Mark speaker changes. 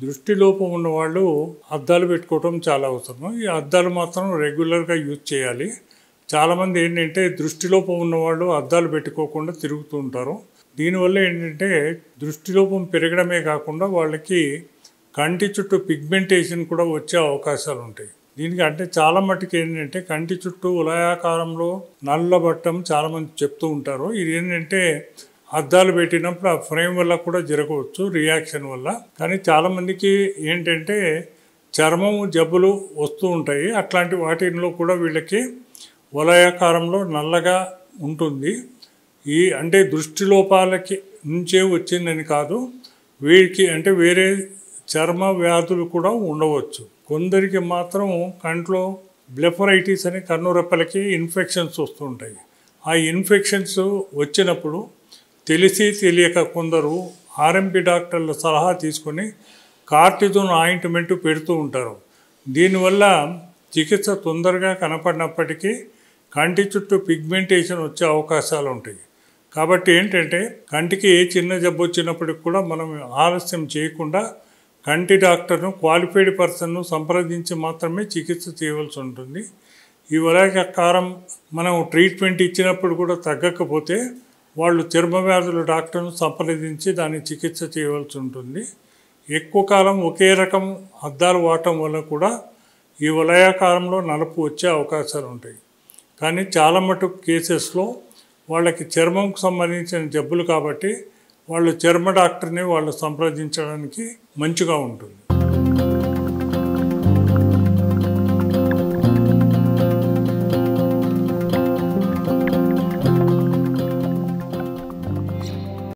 Speaker 1: దృష్టి లోపం ఉన్న వాళ్ళు అద్దాలు పెట్టుకోవడం చాలా అవసరం. ఈ అద్దాలు మాత్రం రెగ్యులర్గా యూజ్ చేయాలి. చాలామంది ఏంటంటే దృష్టి లోపం ఉన్నవాళ్ళు అద్దాలు పెట్టుకోకుండా తిరుగుతూ ఉంటారు. దీనివల్ల ఏంటంటే దృష్టి లోపం పెరగడమే కాకుండా వాళ్ళకి కంటి చుట్టూ పిగ్మెంటేషన్ కూడా వచ్చే అవకాశాలు ఉంటాయి. దీనికి అంటే చాలా మట్టుకు ఏంటంటే కంటి చుట్టూ ఉలయాకారంలో నల్లబట్టం చాలామంది చెప్తూ ఉంటారు. ఇది ఏంటంటే అద్దాలు పెట్టినప్పుడు ఆ ఫ్రేమ్ వల్ల కూడా జరగవచ్చు, రియాక్షన్ వల్ల. కానీ చాలామందికి ఏంటంటే చర్మము జబ్బులు వస్తూ ఉంటాయి. అట్లాంటి వాటిల్లో కూడా వీళ్ళకి వలయాకారంలో నల్లగా ఉంటుంది. అంటే దృష్టి లోపాలకి నుంచే వచ్చిందని కాదు, వీరికి అంటే వేరే చర్మ వ్యాధులు కూడా ఉండవచ్చు. కొందరికి మాత్రం కంట్లో బ్లెఫరైటిస్ అనే కన్నురెప్పలకి ఇన్ఫెక్షన్స్ వస్తుంటాయి. ఆ ఇన్ఫెక్షన్స్ వచ్చినప్పుడు తెలిసి తెలియక కొందరు ఆర్ఎంపీ డాక్టర్ల సలహా తీసుకొని కార్టిజోన్ ఆయింట్మెంట్ పెడుతూ ఉంటారు. దీనివల్ల చికిత్స తొందరగా కనపడినప్పటికీ కంటి చుట్టూ పిగ్మెంటేషన్ వచ్చే అవకాశాలు ఉంటాయి. కాబట్టి ఏంటంటే కంటికి ఏ చిన్న జబ్బు వచ్చినప్పటికి కూడా మనం ఆలస్యం చేయకుండా కంటి డాక్టర్ను, క్వాలిఫైడ్ పర్సన్ను సంప్రదించి మాత్రమే చికిత్స చేయవలసి ఉంటుంది. ఈ వలయాకారం మనం ట్రీట్మెంట్ ఇచ్చినప్పుడు కూడా తగ్గకపోతే వాళ్ళు చర్మ వ్యాధుల డాక్టర్ను సంప్రదించి దాన్ని చికిత్స చేయవలసి ఉంటుంది. ఎక్కువ కాలం ఒకే రకం అద్దాలు వాడటం వల్ల కూడా ఈ వలయాకారంలో నలుపు వచ్చే అవకాశాలు ఉంటాయి. కానీ చాలా మటుకు కేసెస్లో వాళ్ళకి చర్మంకు సంబంధించిన జబ్బులు కాబట్టి వాళ్ళు చర్మ డాక్టర్ని వాళ్ళు సంప్రదించడానికి మంచిగా ఉంటుంది.